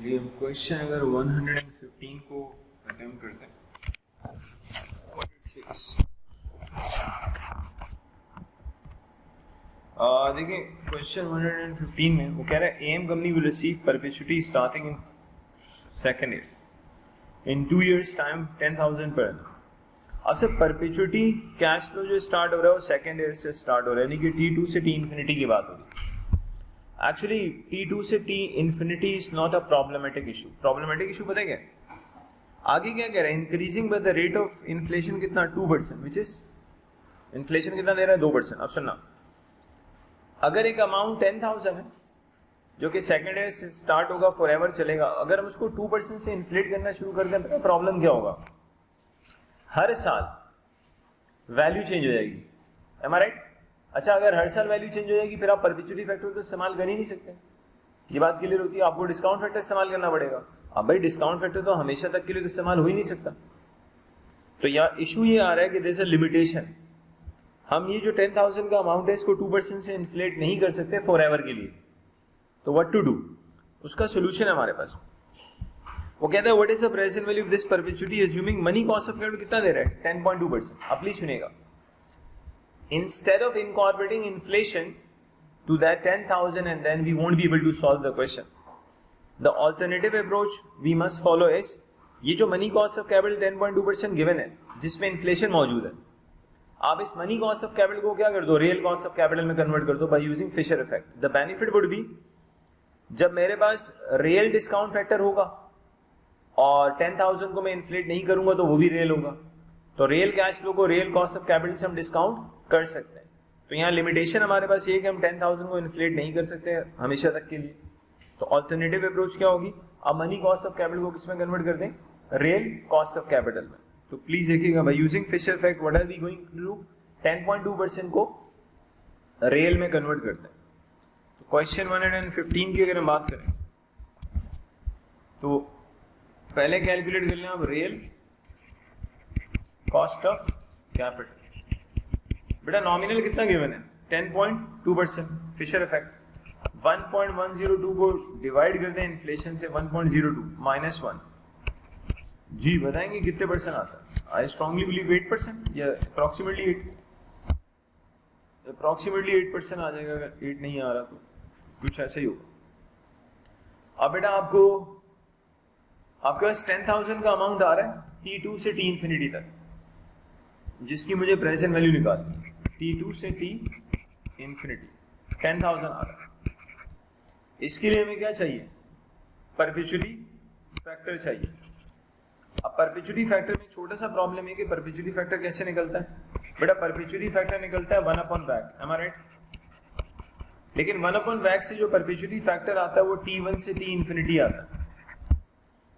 जी हम क्वेश्चन अगर 115 को अटेम्प्ट करते हैं, देखिए क्वेश्चन 115 में वो कह रहा है M company will receive perpetuity starting in second year in 2 years time 10,000 per annum. अब से परपेचुटी कैश फ्लो जो स्टार्ट हो रहा है वो सेकेंड ईयर से स्टार्ट हो रहा है, यानी कि T2 से T इंफिनिटी की बात हो रही है। एक्चुअली T2 से T infinity is not a problematic issue. Problematic issue पता है क्या? आगे क्या कह रहा है? Increasing by the rate of inflation कितना 2%, विच इज इन्फ्लेशन कितना दे रहा है 2%। अब सुनना, अगर एक अमाउंट 10,000 है जो कि सेकेंड ईयर से स्टार्ट होगा, फॉर एवर चलेगा, अगर हम उसको 2% से इन्फ्लेट करना शुरू कर दें, तो प्रॉब्लम क्या होगा? हर साल वैल्यू चेंज हो जाएगी। एम आई राइट? अच्छा, अगर हर साल वैल्यू चेंज हो जाएगी फिर आप परपेचुटी फैक्टर तो इस्तेमाल कर ही नहीं सकते। ये बात क्लियर होती है? आपको डिस्काउंट फैक्टर इस्तेमाल करना पड़ेगा। अब भाई डिस्काउंट फैक्टर तो हमेशा तक के लिए तो इस्तेमाल हो ही नहीं सकता। तो यहाँ इशू ये आ रहा है कि देयर इज अ लिमिटेशन। हम ये जो 10,000 का अमाउंट है इसको 2% से इन्फ्लेट नहीं कर सकते फॉर एवर के लिए। तो व्हाट टू डू? उसका सोल्यूशन है हमारे पास। वो कहता है what is the present value of this perpetuity assuming money cost of capital कितना दे रहा है 10.2%। अब प्लीज सुनिएगा, instead of incorporating inflation to that 10,000 and then we won't be able to solve the question, the alternative approach we must follow is ये जो money cost of capital 10.2% given है जिसमें inflation मौजूद है, आप इस मनी कॉस्ट ऑफ कैपिटल को क्या कर दो, रियल कॉस्ट ऑफ कैपिटल में कन्वर्ट कर दो by using Fisher effect. The benefit would be, जब मेरे पास रियल डिस्काउंट फैक्टर होगा और 10,000 को मैं इन्फ्लेट नहीं करूंगा तो वो भी रियल होगा, तो रियल कैश फ्लो को रियल कॉस्ट ऑफ कैपिटल से हम डिस्काउंट कर सकते हैं। तो यहाँ लिमिटेशन हमारे पास ये है कि हम 10,000 को इन्फ्लेट नहीं कर सकते हमेशा तक के लिए। तो ऑल्टरनेटिव अप्रोच क्या होगी? अब मनी कॉस्ट ऑफ कैपिटल को किसमें कन्वर्ट कर दें? रियल कॉस्ट ऑफ कैपिटल में। तो प्लीज देखिएगा, by using Fisher effect what are we going to do? 10.2% को रियल में कन्वर्ट करते हैं। तो क्वेश्चन 115 की अगर हम बात करें तो पहले कैलकुलेट कर लें आप रियल कॉस्ट ऑफ कैपिटल। बेटा नॉमिनल कितना गिवन है 10.2%, फिशर इफेक्ट 1.102 को डिवाइड कर दें इन्फ्लेशन से 1.02 माइनस 1। जी बताएंगे कितने परसेंट आता है? आई स्ट्रांगली बिलीव 8% या अप्रोक्सीमेटली 8% आ जाएगा। अगर 8 नहीं आ रहा तो कुछ ऐसा ही होगा। अब बेटा आपके पास 10,000 का अमाउंट आ रहा है T2 से T इंफिनिटी तक, जिसकी मुझे प्रेजेंट वैल्यू निकालनी है। T2 से T इंफिनिटी 10,000 आ रहा है। इसके लिए हमें क्या चाहिए? परपेचुटी फैक्टर चाहिए। अब परपेचुटी फैक्टर में छोटा सा प्रॉब्लम है कि परपेचुटी फैक्टर कैसे निकलता है? बेटा परपेचुटी फैक्टर निकलता है 1/VAC, एम आई राइट? लेकिन 1/VAC से जो परपेचुटी फैक्टर आता है वो T1 से T इंफिनिटी आता है।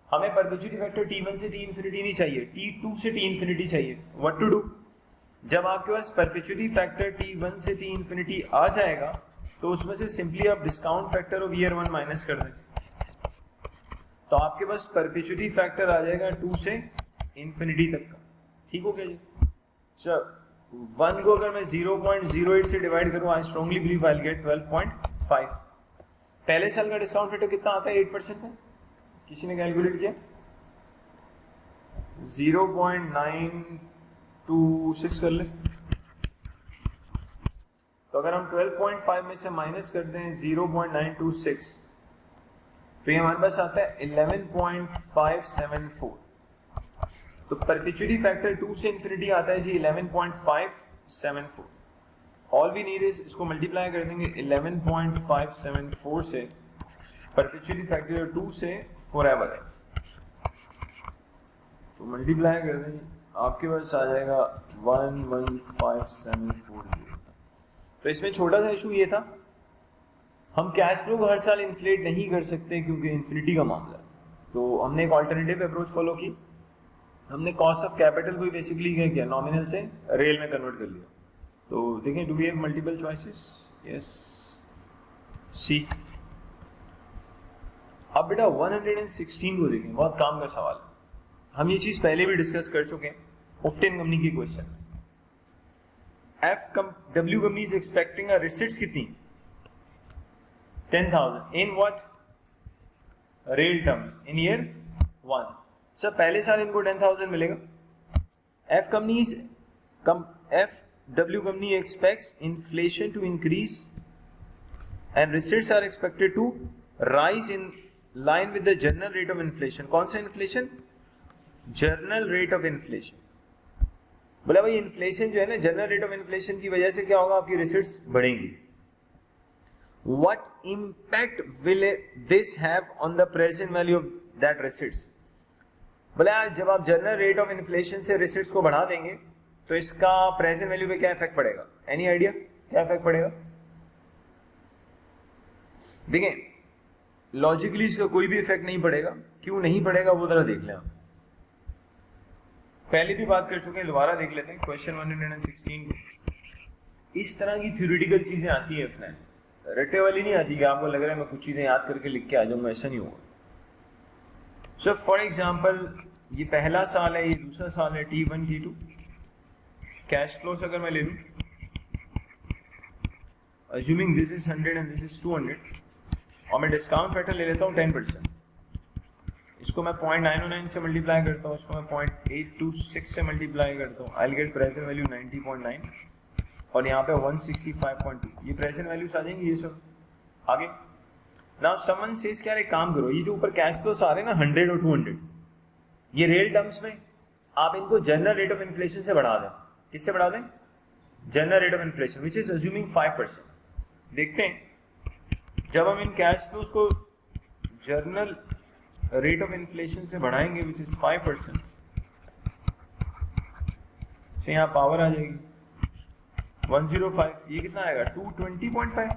हमें परपेचुटी फैक्टर T1 से T इंफिनिटी नहीं चाहिए, T2 से T इंफिनिटी चाहिए। What to do? जब आपके पास परपेचुटी फैक्टर T1 से T इंफिनिटी आ जाएगा तो उसमें से सिंपली आप discount factor of year 1 minus कर दें, तो आपके पास परपेचुटी फैक्टर आ जाएगा 2 से इंफिनिटी तक का। ठीक हो गया जी? चल 1 को अगर मैं 0.08 से डिवाइड करूं, I strongly believe I will get 12.5। पहले साल का डिस्काउंट फैक्टर कितना आता है 8% में? किसी ने कैलकुलेट किया? 0.926 कर ले। तो अगर हम 12.5 में से माइनस कर दें 0.926 तो ये हमारे पास आता है 11.574। तो परपेचुटी फैक्टर 2 से इंफिनिटी आता है जी 11.574। ऑल वी नीड इज इसको मल्टीप्लाई कर देंगे 11.574 से, परपेचुटी फैक्टर 2 से फॉरएवर है, तो मल्टीप्लाई कर देंगे आपके पास आ जाएगा 115,740। तो इसमें छोटा सा इशू ये था, हम कैश फ्लो को हर साल इन्फ्लेट नहीं कर सकते क्योंकि इन्फिनिटी का मामला है। तो हमने एक ऑल्टरनेटिव अप्रोच फॉलो की, हमने कॉस्ट ऑफ कैपिटल को बेसिकली क्या किया, नॉमिनल से रियल में कन्वर्ट कर लिया। तो देखें, do we have multiple choices? Yes, C. अब बेटा 116 को देखें, बहुत काम का सवाल है। हम ये चीज पहले भी डिस्कस कर चुके हैं ओफ्टेन कंपनी की क्वेश्चन में। W company is expecting a receipts कितनी 10,000 in what real terms in year 1. Sir पहले साल इनको 10,000 मिलेगा. F W company expects inflation to increase and receipts are expected to rise in line with the general rate of inflation. कौन सा inflation? General rate of inflation. बोला भाई inflation जो है ना, जनरल रेट ऑफ इन्फ्लेशन की वजह से क्या होगा, आपकी रिसीट्स बढ़ेंगी. What impact will this have on the present value of that receipts. बोला जब आप जनरल रेट ऑफ इन्फ्लेशन से रिसीट्स को बढ़ा देंगे तो इसका प्रेजेंट वैल्यू पे क्या इफेक्ट पड़ेगा? एनी आइडिया क्या इफेक्ट पड़ेगा? देखें लॉजिकली इसका कोई भी इफेक्ट नहीं पड़ेगा. क्यों नहीं पड़ेगा वो जरा देख लें आप. पहले भी बात कर चुके हैं, दोबारा देख लेते हैं. क्वेश्चन 116 इस तरह की थ्योरेटिकल चीजें आती है F9, रटे वाली नहीं आती कि आपको लग रहा है मैं कुछ चीजें याद करके लिख के आ जाऊंगा, ऐसा नहीं होगा. सो फॉर एग्जांपल ये पहला साल है, ये दूसरा साल है, T1 T2. कैश फ्लोस अगर मैं ले लूं, assuming this is 100 and this is 200, और मैं डिस्काउंट फैक्टर ले लेता हूँ 10%. इसको मैं 0.909 से मल्टीप्लाई करता हूँ, इसको मैं 0.826 से मल्टीप्लाई करता हूँ. I will get present value 90.9 और यहाँ पे 165.2. ये प्रेजेंट वैल्यूज आ जाएंगे ये सब आगे. नाउ समवन सेज क्या, एक काम करो, ये जो ऊपर कैश फ्लोस आ रहे हैं ना 100 और 200, ये रियल टर्म्स में आप इनको जनरल रेट ऑफ इन्फ्लेशन से बढ़ा दें. किससे बढ़ा दें? General rate of inflation which is assuming 5%. देखते हैं जब हम इन कैश फ्लोस को जनरल रेट ऑफ इन्फ्लेशन से बढ़ाएंगे विच इज 5%, से यहाँ पावर आ जाएगी 105. ये कितना आएगा? 220.5.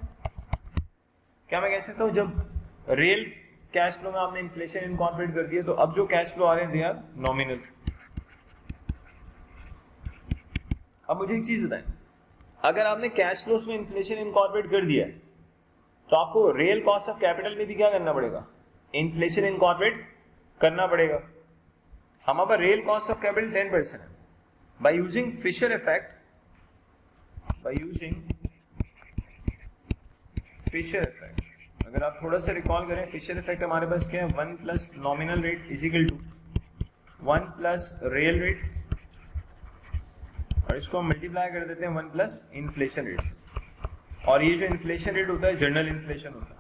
क्या मैं कह सकता हूँ जब रियल कैश फ्लो में आपने इन्फ्लेशन इनकॉर्पोरेट कर दिया तो अब जो कैश फ्लो आ रहे हैं दे आर नॉमिनल. अब मुझे एक चीज बताएं, अगर आपने कैश फ्लोस में इन्फ्लेशन इनकॉर्पोरेट कर दिया तो आपको रियल कॉस्ट ऑफ कैपिटल में भी क्या करना पड़ेगा? इन्फ्लेशन इनकॉर्पोरेट करना पड़ेगा. हमारे पास रियल कॉस्ट ऑफ कैपिटल 10% है. बाय यूजिंग फिशर इफेक्ट, अगर आप थोड़ा सा रिकॉल करें, फिशर इफेक्ट हमारे पास क्या है? 1 plus nominal rate is equal to 1 plus real rate, और इसको हम मल्टीप्लाई कर देते हैं 1 प्लस इन्फ्लेशन रेट. और ये जो इन्फ्लेशन रेट होता है जनरल इन्फ्लेशन होता है.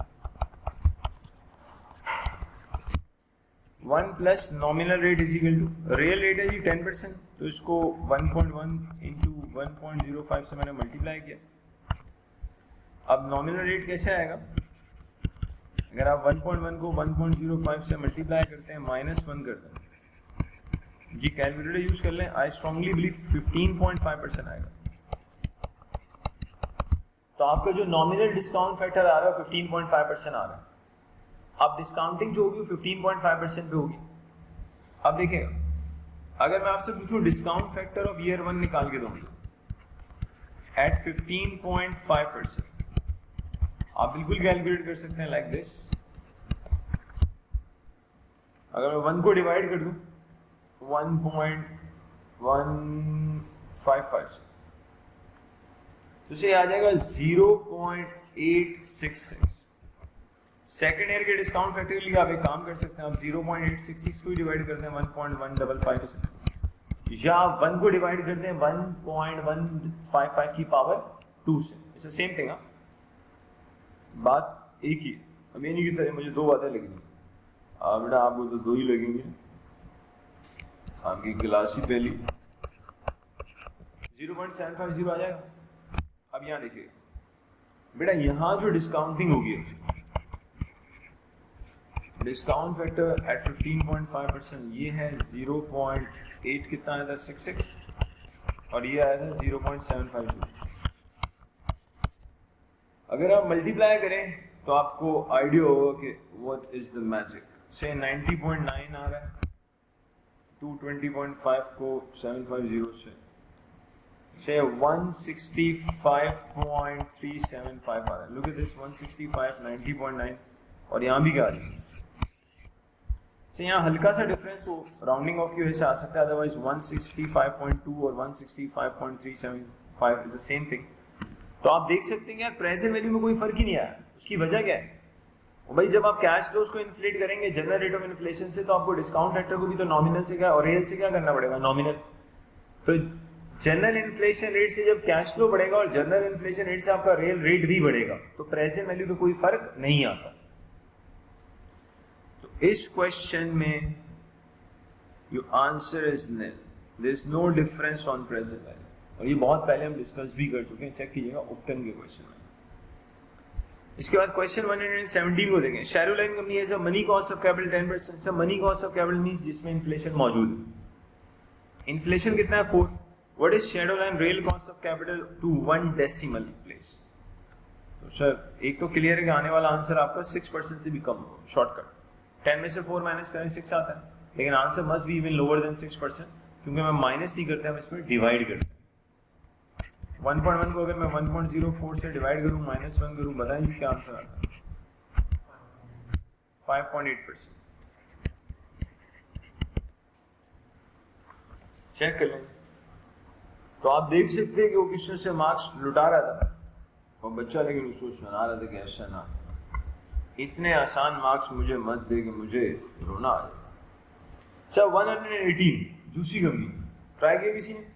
1 plus nominal rate is equal to real rate है जी 10%, तो इसको 1.1 इंटू 1.05 से मैंने मल्टीप्लाई किया. अब नॉमिनल रेट कैसे आएगा? अगर आप 1.1 को 1.05 से मल्टीप्लाई करते हैं -1 करते हैं जी, कैलकुलेटर यूज कर लें. आई स्ट्रांगली बिलीव 15.5% आएगा. तो आपका जो नॉमिनल डिस्काउंट फैक्टर आ रहा है 15.5% आ रहा है. अब डिस्काउंटिंग जो होगी 15.5% पे होगी. अब देखिएगा, अगर मैं आपसे पूछूं डिस्काउंट फैक्टर ऑफ ईयर 1 निकाल के दूंगा एट 15.5%, आप बिल्कुल कैलकुलेट कर सकते हैं लाइक दिस. अगर मैं 1 को डिवाइड कर दूं 1.155 तो इसे आ जाएगा 0.866. सेकेंड ईयर के डिस्काउंट फैक्टर के लिए आप एक काम कर सकते हैं, आप 0.866 को डिवाइड करते हैं 1.155 से, या 1 को डिवाइड करते हैं 1.155 की पावर 2 से. It's same thing. बात एक ही. अब ये नहीं कि सर मुझे 2 बातें लिखनी, बेटा आपको तो 2 ही लगेंगे, आपकी क्लास ही पहली. 0.750 आ जाएगा. अब यहाँ देखिए बेटा, यहाँ जो डिस्काउंटिंग होगी, डिस्काउंट फैक्टर एट 15.5%, ये है 0.8 कितना आया था 66, और ये आया था 0.750. अगर आप मल्टीप्लाई करें तो आपको आइडिया होगा कि व्हाट इज द मैजिक. से 90.9 आ रहा है, 220.5 को 750 से 165.375 आ रहा है. लुक एट दिस 165, 90.9, और यहाँ भी क्या आ रही है. यहाँ हल्का सा डिफरेंस तो राउंडिंग ऑफ की वजह से आ सकता है, अदरवाइज 165.2 और 165.375 इज द सेम थिंग. तो आप देख सकते हैं कि यार प्रेजेंट वैल्यू में कोई फर्क ही नहीं आया. उसकी वजह क्या है? और भाई जब आप कैश फ्लोज को इन्फ्लेट करेंगे जनरल रेट ऑफ इन्फ्लेशन से, तो आपको डिस्काउंट फैक्टर को भी तो नॉमिनल से क्या और रियल से क्या करना पड़ेगा, नॉमिनल। तो जनरल इन्फ्लेशन रेट से जब कैश फ्लो बढ़ेगा और जनरल इन्फ्लेशन रेट से आपका रियल रेट भी बढ़ेगा, तो प्रेजेंट वैल्यू पे कोई फर्क नहीं आता। तो इस क्वेश्चन में your answer is nil, there is no difference on present value. और ये बहुत पहले हम डिस्कस भी कर चुके हैं, चेक कीजिएगा उपटन के क्वेश्चन में। इसके बाद क्वेश्चन 117 को देखें। शैडो लाइन कंपनी है money cost of capital 10%। Sir money cost of capital means जिसमें इन्फ्लेशन मौजूद है। इन्फ्लेशन कितना है 4। What is shadow line real cost of capital to 1 decimal place. तो सर एक तो क्लियर है कि आने वाला आंसर आपका 6% से भी कम होगा, शॉर्टकट 10 में से 4 माइनस करें 6 आता है, लेकिन answer must be even lower than 6%, क्योंकि मैं माइनस नहीं करते, हम इसमें डिवाइड करते हैं। 1.1 को अगर मैं 1.04 से डिवाइड करूं -1 करूं, बताइए क्या आंसर आता है, 5.8%। चेक कर लें। तो आप देख सकते हैं कि वो किस तरह से मार्क्स लुटा रहा था और बच्चा लेकिन उसको सुना रहा था कि ऐसा ना, इतने आसान मार्क्स मुझे मत दे कि मुझे रोना आ जाए। सर 118 जूसी कंपनी ट्राई किया किसी ने?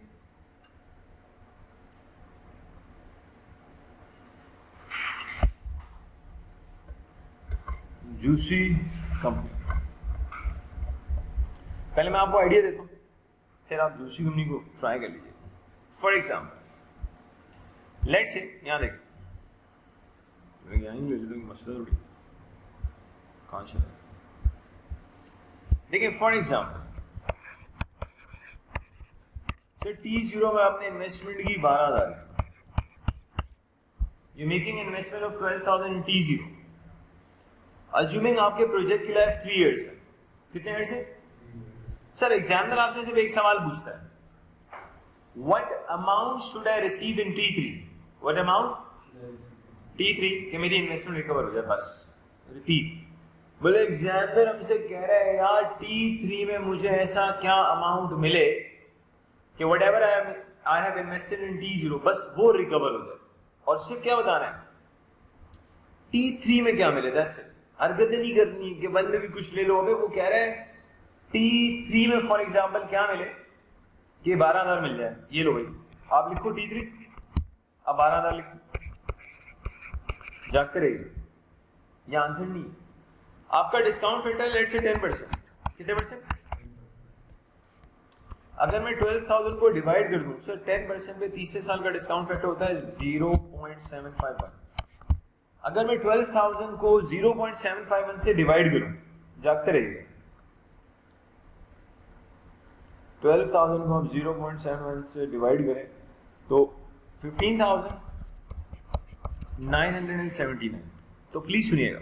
जूसी कंपनी, पहले मैं आपको आइडिया देता हूं, फिर आप जूसी कंपनी को ट्राई कर लीजिए। फॉर एग्जाम्पल लेट्स से यहां देखें, मसला थोड़ी कहां चला। देखिए फॉर एग्जाम्पल तो T0 में आपने इन्वेस्टमेंट की 12,000, you making investment of 12,000 in T0। Assuming आपके प्रोजेक्ट की लाइफ 3 इयर्स है। कितने इयर्स है? सर एग्जामिनर आपसे सिर्फ एक सवाल पूछता है, what amount should I receive in T3? What amount T3 कि मेरी इन्वेस्टमेंट रिकवर हो जाए, बस रिपीट। बोले एग्जामिनर हमसे कह रहा है यार T3 में मुझे ऐसा क्या अमाउंट मिले कि whatever I have invested in T0 बस वो रिकवर हो जाए, और सिर्फ क्या बताना है T3 में क्या मिले, दैट्स इट। हरकत नहीं करनी कि बंद में भी कुछ ले लो। अबे वो कह रहा है T3 में फॉर एग्जांपल क्या मिले कि 12,000 मिल जाए, ये लो भाई आप लिखो T3, अब 12,000 लिखो, जागते रहिए, ये आंसर नहीं। आपका डिस्काउंट फैक्टर लेट्स से 10%, कितने परसेंट? अगर मैं 12,000 को डिवाइड कर दूं, सर 10% पे 30 साल का डिस्काउंट फैक्टर होता है 0.751। अगर मैं 12,000 को 0.751 से डिवाइड करूं, जागते रहिए, 12,000 को आप 0.71 से डिवाइड करें तो 15,979। तो प्लीज सुनिएगा,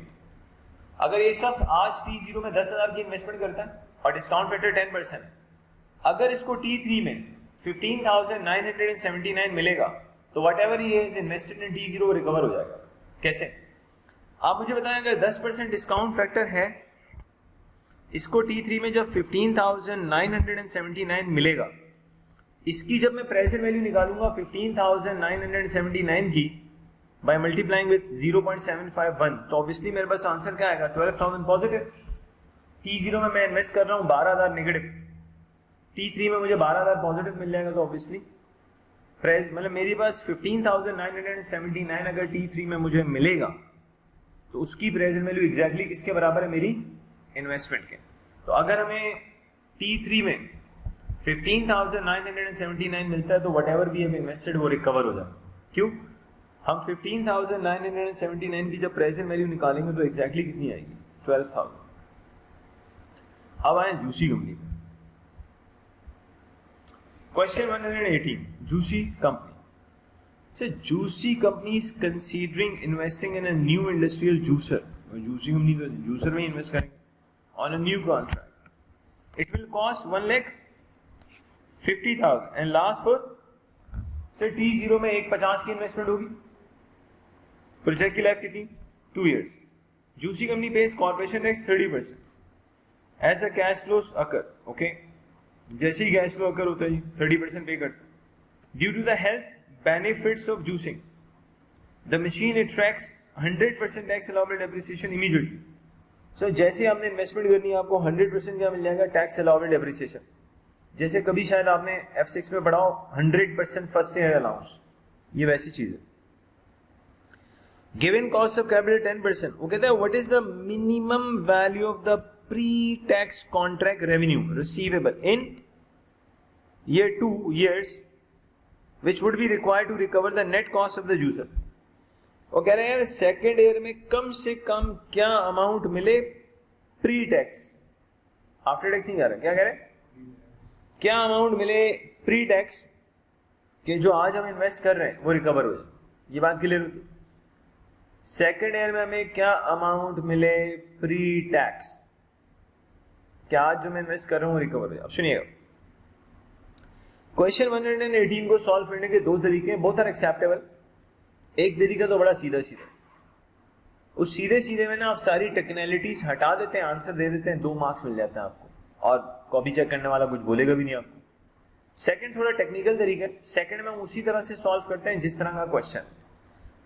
अगर ये शख्स आज T0 में 10,000 की इन्वेस्टमेंट करता है और डिस्काउंट फैक्टर 10%, अगर इसको T3 में 15,979 मिलेगा तो what ever he is invested in T0 recover हो जाएगा। कैसे? आप मुझे बताएं, अगर 10% डिस्काउंट फैक्टर है, इसको T3 में जब 15,979 मिलेगा, इसकी जब मैं प्रेजेंट वैल्यू निकालूंगा 15,979 की बाय मल्टीप्लाइंग विद 0.751, तो ऑब्वियसली मेरे पास आंसर क्या आएगा, 12,000 पॉजिटिव। T0 में मैं इन्वेस्ट कर रहा हूं 12,000 नेगेटिव, T3 में मुझे 12,000 पॉजिटिव मिल जाएगा, तो ऑब्वियसली प्राइस मतलब मेरे पास 15,979 अगर T3 में मुझे मिलेगा तो उसकी प्रेजेंट वैल्यू एग्जैक्टली किसके बराबर है, मेरी इन्वेस्टमेंट के। तो अगर हमें T3 में 15,979 मिलता है तो whatever we have invested वो रिकवर हो जाएगा। क्यों? हम 15,979 की जब प्रेजेंट वैल्यू निकालेंगे तो एग्जैक्टली कितनी आएगी, 12,000। अब आए जूसी कंपनी में। क्वेश्चन 118, जूसी कंपनी से juicy company is considering investing in a new industrial juicer. Juicy company तो जूसर में इन्वेस्ट करेंगे on a new contract. It will cost 1,50,000 and last for से T0 में 150 की इन्वेस्टमेंट होगी। Project की लाइफ कितनी, 2 years. Juicy company pays corporation tax 30% as a cash flows occur. Okay, जैसे ही कैश फ्लो अकर होता है 30% पे करते। Due to the health benefits of juicing the machine attracts 100% tax allowable depreciation immediately. So जैसे आपने इन्वेस्टमेंट करनी है आपको 100% क्या मिल जाएगा, टैक्स अलाउबल डेप्रिसिएशन। जैसे कभी शायद आपने F6 में पढ़ा हो 100% फर्स्ट ईयर अलाउंस, ये वैसी चीज है। गिवन कॉस्ट ऑफ कैपिटल 10%, वो कहता है what is the minimum value of the pre tax contract revenue receivable in year 2 years which would be required to recover the net cost of the user। वो कह रहे हैं यार second year में कम से कम क्या अमाउंट मिले प्री टैक्स, आफ्टर टैक्स नहीं कह रहे, क्या कह रहे हैं, क्या अमाउंट मिले प्री टैक्स कि जो आज हम इन्वेस्ट कर रहे हैं वो रिकवर हो जाए। ये बात क्लियर होती है। सेकेंड ईयर में हमें क्या अमाउंट मिले प्री टैक्स, क्या आज जो मैं इन्वेस्ट कर रहा हूँ रिकवर हो जाए। अब सुनिएगा, क्वेश्चन 118 को सॉल्व करने के दो तरीके हैं, बोथ आर एक्सेप्टेबल। एक तरीका तो बड़ा सीधा सीधा, उस सीधे सीधे में ना आप सारी टेक्निकलिटीज हटा देते हैं, आंसर दे देते हैं, 2 मार्क्स मिल जाते हैं आपको, और कॉपी चेक करने वाला कुछ बोलेगा भी नहीं आपको। सेकंड थोड़ा टेक्निकल तरीका, सेकंड में हम उसी तरह से सॉल्व करते हैं जिस तरह का क्वेश्चन,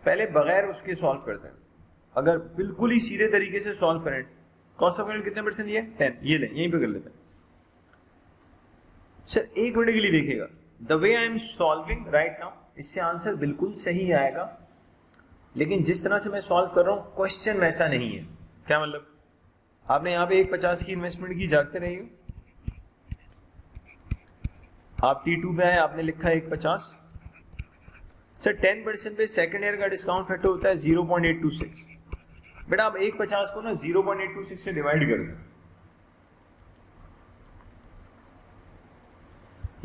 पहले बगैर उसके सॉल्व करते हैं। अगर बिल्कुल ही सीधे तरीके से सॉल्व करें, कॉस्ट ऑफ कैपिटल कितने परसेंट दिया, 10, ये लें, यहीं पे कर लेते हैं। सर 1 मिनट के लिए देखिएगा, the way I am solving right now, इससे आंसर बिल्कुल सही आएगा, लेकिन जिस तरह से मैं सॉल्व कर रहा हूं क्वेश्चन वैसा नहीं है। क्या मतलब, आपने यहाँ पे 150 की इन्वेस्टमेंट की, जागते रहिए, आप T2 पे आए, आपने लिखा 150, सर 10% पे सेकेंड ईयर का डिस्काउंट फैक्टर होता है 0.826। बेटा आप 150 को ना 0.826 से डिवाइड कर दें,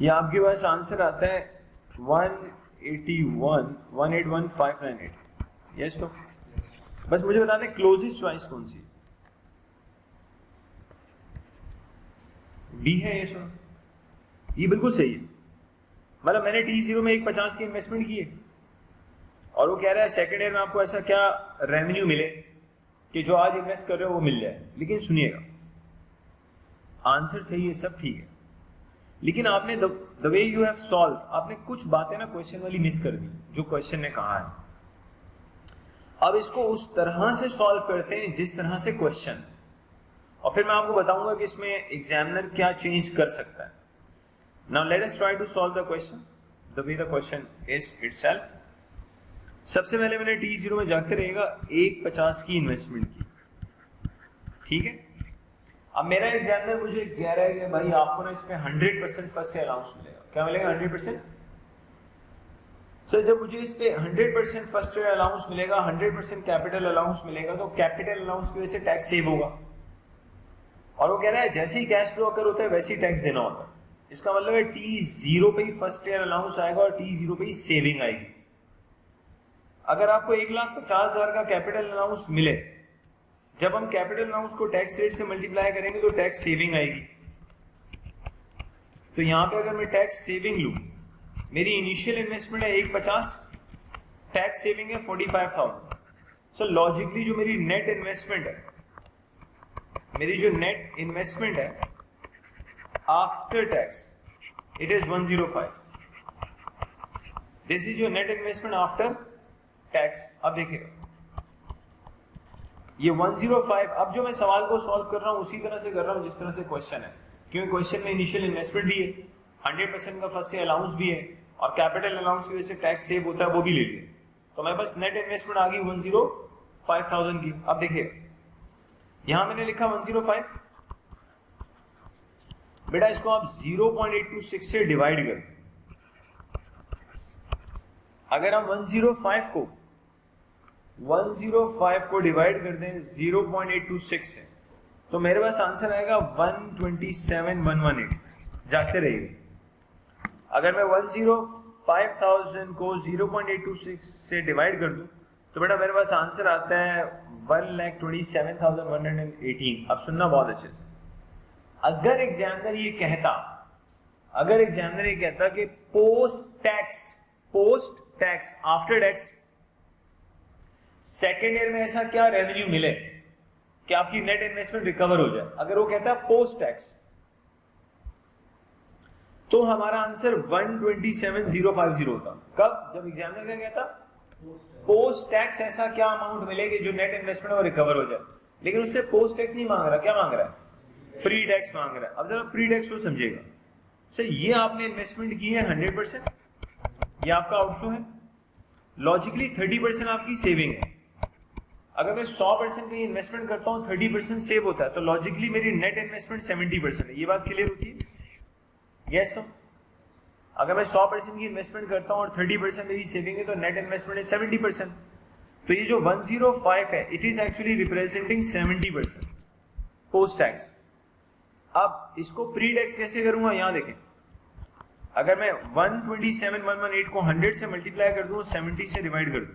ये आपके पास आंसर आता है 181,598। यस, तो बस मुझे बता दें क्लोजेस्ट चॉइस कौन सी, बी है। ये सुनो, ये बिल्कुल सही है। मतलब मैंने T0 में 150 की इन्वेस्टमेंट की है और वो कह रहा है सेकेंड ईयर में आपको ऐसा क्या रेवेन्यू मिले कि जो आज इन्वेस्ट कर रहे हो वो मिल जाए। लेकिन सुनिएगा, आंसर सही है, सब ठीक है, लेकिन आपने the way you have solve, आपने कुछ बातें ना क्वेश्चन वाली मिस कर दी जो क्वेश्चन ने कहा है। अब इसको उस तरह से सॉल्व करते हैं जिस तरह से क्वेश्चन, और फिर मैं आपको बताऊंगा कि इसमें एग्जामिनर क्या चेंज कर सकता है। Now let us try to solve the question the way the question is itself. सबसे पहले मैंने T0 में जाते रहेगा 150 की इन्वेस्टमेंट की, ठीक है। अब मेरा एग्जामिनर मुझे कह रहा है कि भाई आपको ना इसमें 100% फर्स्ट से अलाउंस मिलेगा। क्या मिलेगा, 100%। सर जब मुझे इस पे 100% फर्स्ट ईयर अलाउंस मिलेगा, 100% कैपिटल अलाउंस मिलेगा, तो कैपिटल अलाउंस की वजह से टैक्स सेव होगा। और वो कह रहा है जैसे ही कैश फ्लो अकर होता है वैसे ही टैक्स देना होता है। इसका मतलब है T0 पे ही फर्स्ट ईयर अलाउंस आएगा और T0 पे ही सेविंग आएगी। अगर आपको 1,50,000 का कैपिटल अलाउंस मिले, जब हम कैपिटल अलाउंस को टैक्स रेट से मल्टीप्लाई करेंगे तो टैक्स सेविंग आएगी। तो यहां पे अगर मैं टैक्स सेविंग लूं, मेरी इनिशियल इन्वेस्टमेंट है 150, टैक्स सेविंग है 45,000। सो लॉजिकली जो मेरी नेट इन्वेस्टमेंट है, मेरी जो नेट इन्वेस्टमेंट है after tax, it is 105। This is your net investment after tax. अब देखिएगा ये 105, अब जो मैं सवाल को सॉल्व कर रहा हूं उसी तरह से कर रहा हूं जिस तरह से क्वेश्चन है, क्योंकि क्वेश्चन में इनिशियल इन्वेस्टमेंट भी है, 100% का फर्स्ट ईयर अलाउंस भी है, और कैपिटल अलाउंस की वजह से टैक्स सेव होता है, वो भी ले लिया। तो मैं बस नेट इन्वेस्टमेंट आ गई 105,000 की। अब देखिए यहां मैंने लिखा 105, बेटा इसको आप 0.826 से डिवाइड करें। अगर हम 105 को डिवाइड कर दें 0.826 से, तो मेरे पास आंसर आएगा 127,118। जाते रहिए, अगर मैं 105,000 को 0.826 से डिवाइड कर दूं तो बेटा मेरे पास आंसर आता है 1,27,118। अब सुनना बहुत अच्छे से, अगर एग्जामिनर ये कहता कि post tax after tax second year में ऐसा क्या रेवेन्यू मिले कि आपकी नेट इन्वेस्टमेंट रिकवर हो जाए, अगर वो कहता है पोस्ट टैक्स, तो हमारा आंसर 127,050 होता। कब, जब एग्जामिनर क्या कहता पोस्ट टैक्स ऐसा क्या अमाउंट मिलेगी जो नेट इन्वेस्टमेंट वो रिकवर हो जाए, लेकिन उससे पोस्ट टैक्स नहीं मांग रहा, क्या मांग रहा है, प्री टैक्स मांग रहा है। अब जरा प्री टैक्स को समझिएगा सर, ये आपने इन्वेस्टमेंट की है 100%, ये आपका आउटफ्लो है, लॉजिकली 30% आपकी सेविंग है। अगर मैं 100% की इन्वेस्टमेंट करता हूँ 30% सेव होता है, तो लॉजिकली मेरी नेट इन्वेस्टमेंट 70% है। ये बात क्लियर होती है? Yes no? अगर मैं 100% की इन्वेस्टमेंट करता हूँ और 30% मेरी सेविंग है, तो नेट इन्वेस्टमेंट है 70%। तो ये जो 105 है, it is actually representing 70% post tax. अब इसको प्री टैक्स कैसे करूंगा, यहां देखें, अगर मैं 127,118 को 100 से मल्टीप्लाई कर दूं, 70 से डिवाइड कर दूं,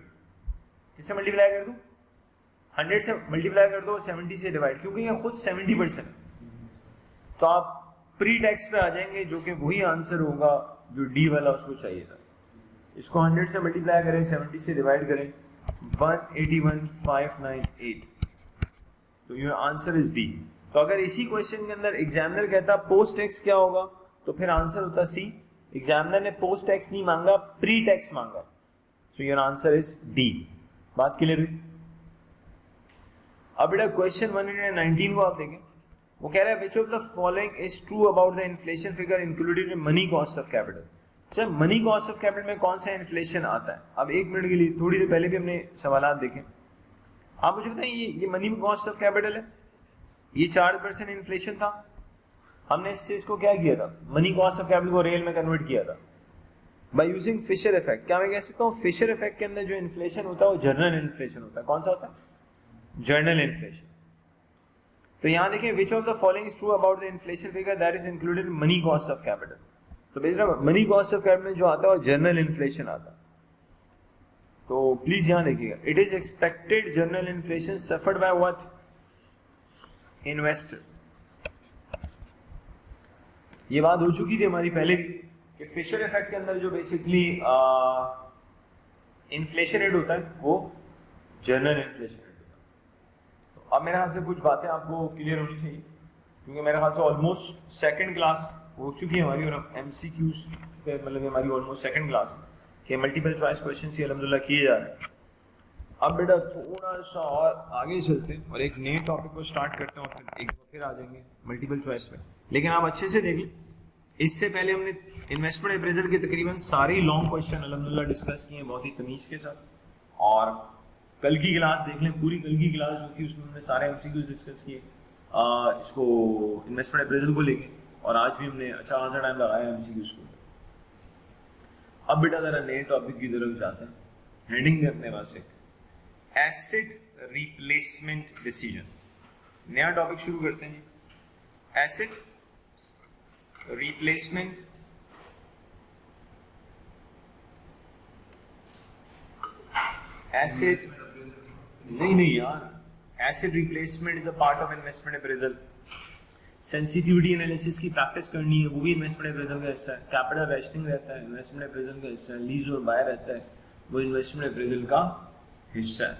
किससे मल्टीप्लाई कर दूं, 100 से मल्टीप्लाई कर दो, 70 से डिवाइड, क्योंकि ये खुद 70%, तो आप प्री टैक्स पे आ जाएंगे, जो कि वही आंसर होगा जो डी वाला उसको चाहिए था। इसको 100 से मल्टीप्लाई करें, 70 से डिवाइड करें, 181,598, तो योर आंसर इज डी। तो अगर इसी क्वेश्चन के अंदर एग्जामिनर कहता पोस्ट टैक्स क्या होगा, तो फिर आंसर होता सी। एग्जामिनर ने पोस्ट टैक्स नहीं मांगा, प्री टैक्स मांगा, so your answer is D. बात क्लियर हुई? अब बेटा क्वेश्चन 119 को आप देखें, वो कह रहा है विच of the following is true about the inflation figure included in money cost of capital. अच्छा, मनी कॉस्ट ऑफ कैपिटल में कौन सा इन्फ्लेशन आता है? अब एक मिनट के लिए, थोड़ी देर पहले भी हमने सवाल देखे, आप मुझे बताएं, ये मनी कॉस्ट ऑफ कैपिटल है, ये 4% इन्फ्लेशन था, हमने इससे इसको क्या किया था, मनी कॉस्ट ऑफ कैपिटल को रियल में कन्वर्ट किया था बाय यूजिंग फिशर इफेक्ट। क्या मैं कह सकता हूँ फिशर इफेक्ट के अंदर जो इन्फ्लेशन होता है वो जर्नल इन्फ्लेशन होता है। कौन सा होता है? General inflation. तो यहां देखें, which of the following is true about the inflation figure that is included in money cost of capital. तो basically money cost of capital में जो आता है वो जर्नल इन्फ्लेशन आता है। तो प्लीज यहां देखिएगा, it is expected journal inflation suffered by what, investor. ये बात हो चुकी थी हमारी पहले भी कि फिशर इफेक्ट के अंदर जो बेसिकली इन्फ्लेशन रेट होता है वो जर्नल इन्फ्लेशन रेट होता है। तो अब मेरे ख्याल से कुछ बातें आपको क्लियर होनी चाहिए, क्योंकि मेरे ख्याल से ऑलमोस्ट सेकंड क्लास हो चुकी है हमारी, और अब एमसीक्यूज पे मतलब हमारी ऑलमोस्ट सेकंड क्लास है कि मल्टीपल चॉइस क्वेश्चन ही अल्हम्दुलिल्लाह किए जा रहे हैं। अब बेटा थोड़ा सा और आगे चलते हैं और एक नए टॉपिक को स्टार्ट करते हैं, और फिर आ जाएंगे मल्टीपल चॉइस पे। लेकिन आप अच्छे से देख लें, इससे पहले हमने इन्वेस्टमेंट अप्रेजल के तकरीबन सारे लॉन्ग क्वेश्चन अल्हम्दुलिल्लाह डिस्कस किए हैं बहुत ही तमीज़ के साथ। और कल की क्लास देख लें, पूरी कल की क्लास जो थी उसमें हमने सारे एमसीक्यूज डिस्कस किए इसको इन्वेस्टमेंट अप्रेजल को लेके, और आज भी हमने अच्छा खासा टाइम लगाया एमसीक्यूज को। अब बेटा जरा नए टॉपिक की तरफ जाते हैं, हेडिंग है अपने पास एक एसेट रिप्लेसमेंट डिसीजन। नया टॉपिक शुरू करते हैं, एसेट रिप्लेसमेंट एसेट नहीं यार, asset replacement is a part of investment appraisal. Sensitivity analysis की प्रैक्टिस करनी है, वो भी इन्वेस्टमेंट अप्रेजल का हिस्सा है। कैपिटल रेशनिंग रहता है, इन्वेस्टमेंट अप्रेजल का हिस्सा है। लीज और बाय रहता है, वो इन्वेस्टमेंट अप्रेजल का हिस्सा है।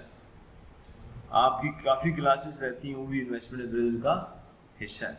आपकी काफी क्लासेस रहती हैं, वो भी इन्वेस्टमेंट अप्रेजल का हिस्सा है।